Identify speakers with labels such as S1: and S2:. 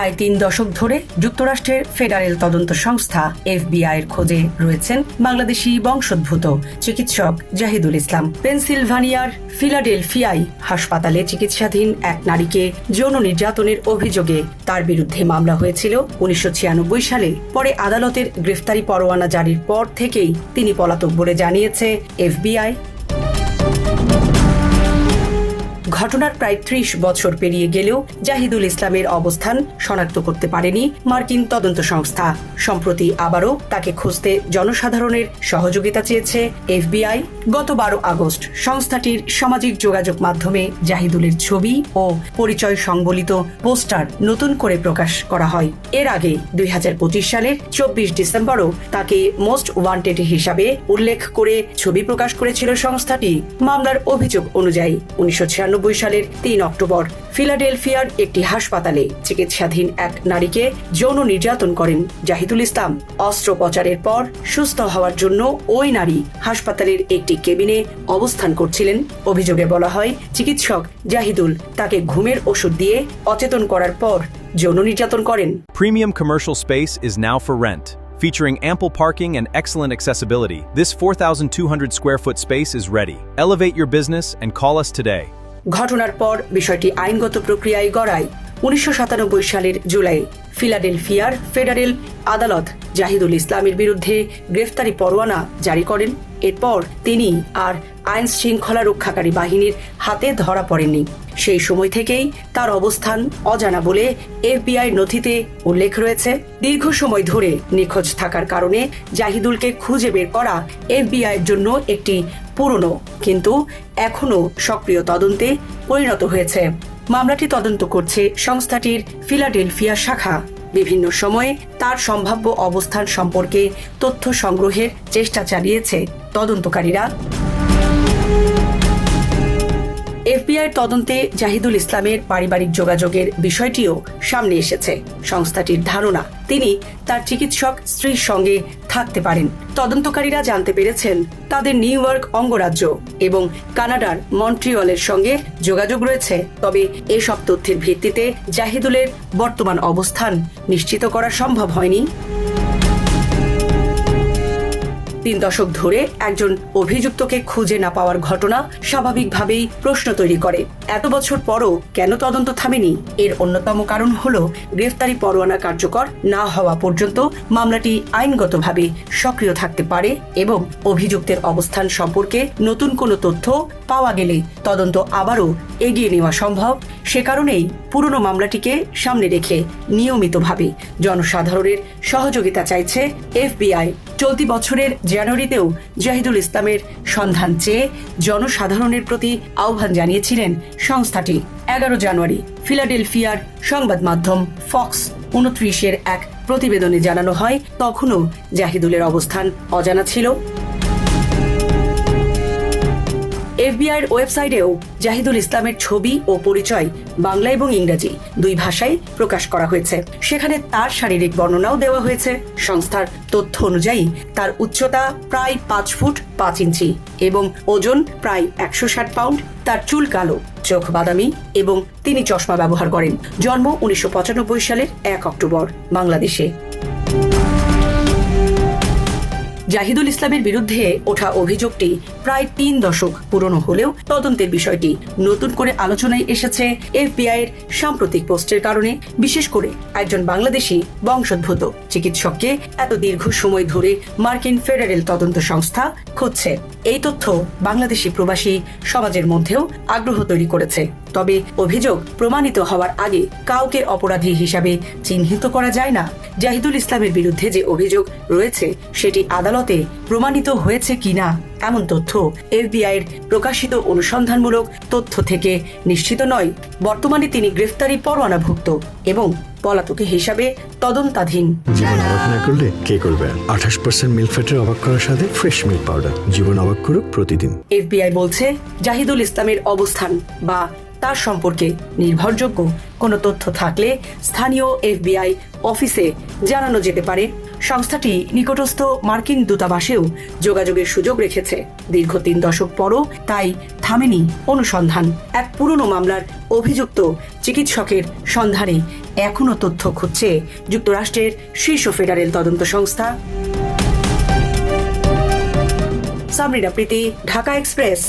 S1: প্রায় ৩ দশক ধরে যুক্তরাষ্ট্রের ফেডারেল তদন্ত সংস্থা এফবিআইয়ের খোঁজে রয়েছেন বাংলাদেশি বংশোদ্ভূত চিকিৎসক জাহিদুল ইসলাম। পেনসিলভানিয়ার ফিলাডেলফিয়ায় হাসপাতালে চিকিৎসাধীন এক নারীকে যৌন নির্যাতনের অভিযোগে তার বিরুদ্ধে মামলা হয়েছিল ১৯৯৬ সালে। পরে আদালতের গ্রেফতারি পরোয়ানা জারির পর থেকেই তিনি পলাতক বলে জানিয়েছে এফবিআই। ঘটনার প্রায় ৩০ বছর পেরিয়ে গেলেও জাহিদুল ইসলামের অবস্থান শনাক্ত করতে পারেনি মার্কিন তদন্ত সংস্থা। সম্প্রতি আবারও তাকে খুঁজতে জনসাধারণের সহযোগিতা চেয়েছে এফবিআই। গত ১২ আগস্ট সংস্থাটির সামাজিক যোগাযোগ মাধ্যমে জাহিদুলের ছবি ও পরিচয় সংবলিত পোস্টার নতুন করে প্রকাশ করা হয়। এর আগে ২০২৫ সালের ২৪ ডিসেম্বরও তাকে মোস্ট ওয়ান্টেড হিসাবে উল্লেখ করে ছবি প্রকাশ করেছিল সংস্থাটি। মামলার অভিযোগ অনুযায়ী ১৯৯৬ সালের ৩ অক্টোবর ফিলাডেলফিয়ার একটি হাসপাতালে চিকিৎসাধীন এক নারীকে যৌন নির্যাতন করেন জাহিদুল ইসলাম। অস্ত্রোপচারের পর সুস্থ হওয়ার জন্য ওই নারী হাসপাতালের একটি কেবিনে অবস্থান করছিলেন। অভিযোগে বলা হয়, চিকিৎসক জাহিদুল তাকে ঘুমের ওষুধ দিয়ে অচেতন করার পর যৌন নির্যাতন করেন।
S2: Premium commercial space is now for rent. Featuring ample parking and excellent accessibility, this 4,200 square foot space is ready. Elevate your business and call us today.
S1: ঘটনার পর বিষয়টি আইনগত প্রক্রিয়ায় গড়ায়। ১৯৯৭ সালের জুলাই ফিলাডেলফিয়ার ফেডারেল আদালত জাহিদুল ইসলামের বিরুদ্ধে গ্রেফতারি পরোয়ানা জারি করেন। এরপর তিনি আর আইন শৃঙ্খলা রক্ষাকারী বাহিনীর হাতে ধরা পড়েননি। সেই সময় থেকেই তার অবস্থান অজানা বলে এফবিআই নথিতে উল্লেখ রয়েছে। দীর্ঘ সময় ধরে নিখোঁজ থাকার কারণে জাহিদুলকে খুঁজে বের করা এফবিআইয়ের জন্য একটি পুরনো কিন্তু এখনো সক্রিয় তদন্তে পরিণত হয়েছে। মামলাটি তদন্ত করছে সংস্থাটির ফিলাডেলফিয়া শাখা। বিভিন্ন সময়ে তার সম্ভাব্য অবস্থান সম্পর্কে তথ্য সংগ্রহের চেষ্টা চালিয়েছে তদন্তকারীরা। এফবিআইয়ের তদন্তে জাহিদুল ইসলামের পারিবারিক যোগাযোগের বিষয়টিও সামনে এসেছে। সংস্থাটির ধারণা তিনি তার চিকিৎসক স্ত্রীর সঙ্গে থাকতে পারেন। তদন্তকারীরা জানতে পেরেছেন তাদের নিউ ইয়র্ক অঙ্গরাজ্য এবং কানাডার মন্ট্রিয়লের সঙ্গে যোগাযোগ রয়েছে। তবে এসব তথ্যের ভিত্তিতে জাহিদুলের বর্তমান অবস্থান নিশ্চিত করা সম্ভব হয়নি। ৩ দশক ধরে একজন অভিযুক্তকে খুঁজে না পাওয়ার ঘটনা স্বাভাবিকভাবেই প্রশ্ন তৈরি করে। এত বছর পরও কেন তদন্ত থামেনি? এর অন্যতম কারণ হল গ্রেফতারি পরোয়ানা কার্যকর না হওয়া পর্যন্ত মামলাটি আইনগতভাবে সক্রিয় থাকতে পারে এবং অভিযুক্তের অবস্থান সম্পর্কে নতুন কোনো তথ্য পাওয়া গেলে তদন্ত আবারও এগিয়ে নেওয়া সম্ভব। সে কারণেই পুরনো মামলাটিকে সামনে রেখে নিয়মিতভাবে জনসাধারণের সহযোগিতা চাইছে এফবিআই। চলতি বছরের জানুয়ারিতেও জাহিদুল ইসলামের সন্ধান চেয়ে জনসাধারণের প্রতি আহ্বান জানিয়েছিলেন সংস্থাটি। ১১ জানুয়ারি ফিলাডেলফিয়ার সংবাদ মাধ্যম ফক্স ২৯-এর এক প্রতিবেদনে জানানো হয়, তখনও জাহিদুলের অবস্থান অজানা ছিল। এফবিআইয়ের ওয়েবসাইটেও জাহিদুল ইসলামের ছবি ও পরিচয় বাংলা এবং ইংরেজি ২ ভাষায় প্রকাশ করা হয়েছে। সেখানে তার শারীরিক বর্ণনাও দেওয়া হয়েছে। সংস্থার তথ্য অনুযায়ী তার উচ্চতা প্রায় ৫ ফুট ৫ ইঞ্চি এবং ওজন প্রায় ১৬০ পাউন্ড। তার চুল কালো, চোখ বাদামি এবং তিনি চশমা ব্যবহার করেন। জন্ম ১৯৯৫ সালের ১ অক্টোবর, বাংলাদেশে। জাহিদুল ইসলামের বিরুদ্ধে ওঠা অভিযোগটি প্রায় ৩ দশক পুরনো হলেও তদন্তের বিষয়টি নতুন করে আলোচনায় এসেছে এফবিআইয়ের সাম্প্রতিক পোস্টের কারণে। বিশেষ করে একজন বাংলাদেশি বংশোদ্ভূত চিকিৎসককে এত দীর্ঘ সময় ধরে মার্কিন ফেডারেল তদন্ত সংস্থা খুঁজছে। এই তথ্য বাংলাদেশি প্রবাসী সমাজের মধ্যেও আগ্রহ তৈরি করেছে। তবে অভিযোগ প্রমাণিত হওয়ার আগে কাউকে অপরাধী হিসাবে চিহ্নিত করা যায় না। জাহিদুল ইসলামের বিরুদ্ধে যে অভিযোগ রয়েছে সেটি আদালতে প্রমাণিত হয়েছে কিনা এমন তথ্য এফবিআইয়ের প্রকাশিত অনুসন্ধানমূলক তথ্য থেকে নিশ্চিত নয়। বর্তমানে তিনি গ্রেফতারি পরোয়ানাভুক্ত এবং পলাতক হিসাবে তদন্তাধীন।
S3: জীবন অবাক না করলে কে করবে? 28% মিল্ক ফ্যাটের অবাক করার সাথে ফ্রেশ মিল্ক পাউডার। জীবন অবাক করুক প্রতিদিন।
S1: এফবিআই বলছে জাহিদুল ইসলামের অবস্থান বা তার সম্পর্কে নির্ভরযোগ্য কোনো তথ্য থাকলে স্থানীয় এফবিআই অফিসে জানানো যেতে পারে। সংস্থাটি নিকটস্থ মার্কিন দূতাবাসেও যোগাযোগের সুযোগ রেখেছে। দীর্ঘ 3 দশক পরও তাই থামেনি অনুসন্ধান। এক পুরনো মামলার অভিযুক্ত চিকিৎসকের সন্ধানে এখনো তথ্য খুঁজছে যুক্তরাষ্ট্রের শীর্ষ ফেডারেল তদন্ত সংস্থা। সামরিনা প্রীতি, ঢাকা এক্সপ্রেস।